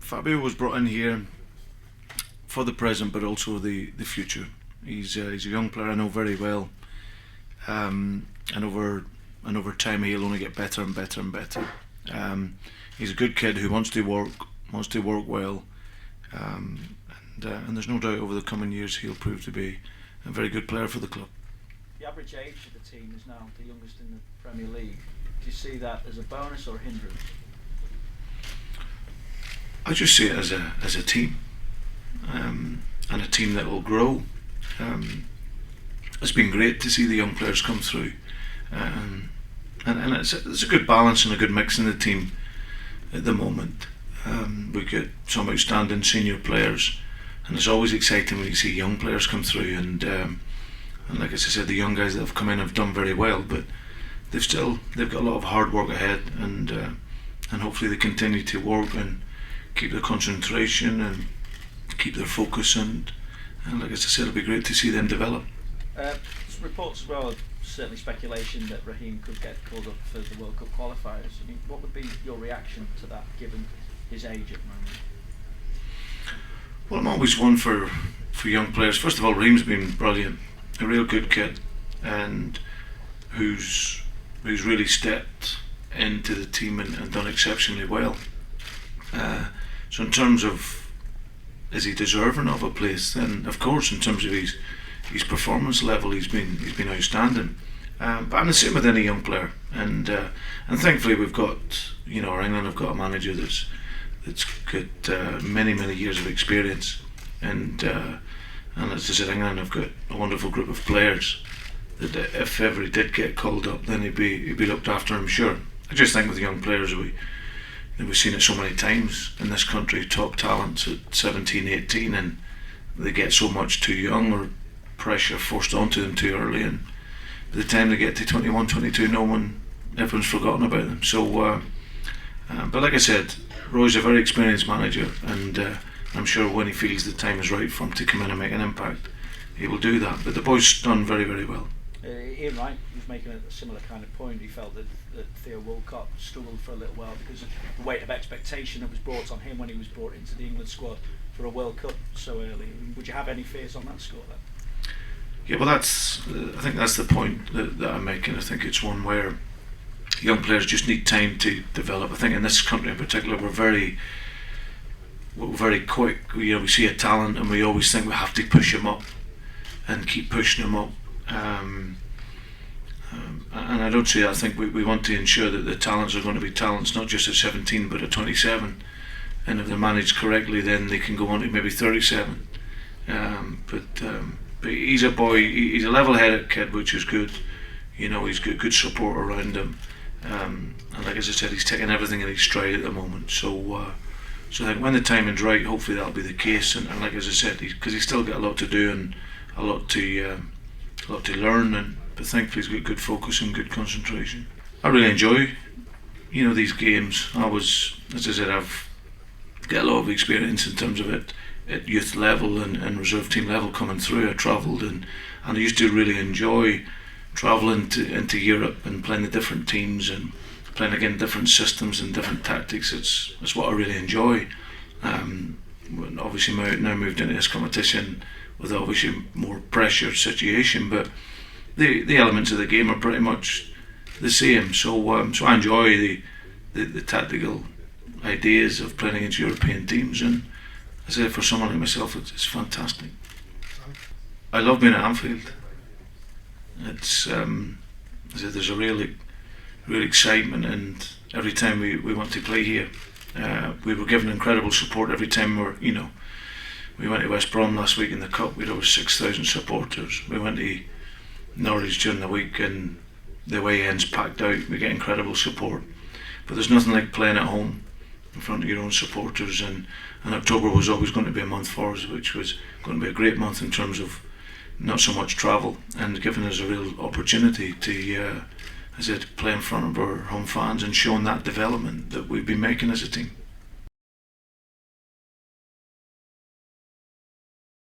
Fabio was brought in here for the present, but also the future. He's a young player I know very well, and over time he'll only get better and better and better. He's a good kid who wants to work well, and there's no doubt over the coming years he'll prove to be a very good player for the club. The average age of the team is now the youngest in the Premier League. Do you see that as a bonus or a hindrance? I just see it as a team, and a team that will grow. It's been great to see the young players come through, and it's a good balance and a good mix in the team at the moment. We get some outstanding senior players, and it's always exciting when you see young players come through. And like as I said, the young guys that have come in have done very well, but they've got a lot of hard work ahead, and hopefully they continue to work and keep their concentration and keep their focus, and like as I said, it'll be great to see them develop. There's reports as well, certainly speculation, that Raheem could get called up for the World Cup qualifiers. I mean, what would be your reaction to that, given his age at the moment? Well, I'm always one for young players. First of all, Raheem's been brilliant, a real good kid, and who's really stepped into the team and done exceptionally well. So in terms of, is he deserving of a place, then of course in terms of his performance level he's been outstanding. But I'm the same with any young player, and thankfully we've got, our England have got a manager that's got many years of experience, and as I said, England have got a wonderful group of players that if ever he did get called up, then he'd be looked after, I'm sure. I just think with young players, we've seen it so many times in this country, top talents at 17, 18, and they get so much too young, or pressure forced onto them too early, and by the time they get to 21, 22, everyone's forgotten about them. So, but like I said, Roy's a very experienced manager, and I'm sure when he feels the time is right for him to come in and make an impact, he will do that. But the boy's done very very well. Ian Wright was making a similar kind of point. He felt that Theo Walcott struggled for a little while because of the weight of expectation that was brought on him when he was brought into the England squad for a World Cup so early. Would you have any fears on that score then? Yeah, well, I think that's the point that I'm making. I think it's one where young players just need time to develop. I think in this country in particular, we're very quick. We see a talent and we always think we have to push him up and keep pushing him up. And I don't see that. I think we want to ensure that the talents are going to be talents, not just at 17 but at 27, and if they're managed correctly then they can go on to maybe 37. But he's a boy, he's a level-headed kid, which is good. He's got good support around him, and like as I said, he's taking everything in his stride at the moment. So I think when the timing's right, hopefully that'll be the case. And like as I said, because he's still got a lot to do and a lot to learn, but thankfully he's got good focus and good concentration. I really enjoy, these games. As I said, I've got a lot of experience in terms of it at youth level and reserve team level coming through. I travelled and I used to really enjoy travelling into Europe and playing the different teams and playing against different systems and different tactics. It's what I really enjoy. Obviously now moved into this competition with obviously more pressure situation, but the elements of the game are pretty much the same. So I enjoy the tactical ideas of playing against European teams, and as I say, for someone like myself, it's fantastic. I love being at Anfield. It's there's a real excitement, and every time we want to play here, we were given incredible support every time we went to West Brom last week in the Cup. We had over 6,000 supporters. We went to Norwich during the week and the away ends packed out. We get incredible support, but there's nothing like playing at home in front of your own supporters, and October was always going to be a month for us, which was going to be a great month in terms of not so much travel and giving us a real opportunity to play in front of our home fans and showing that development that we've been making as a team.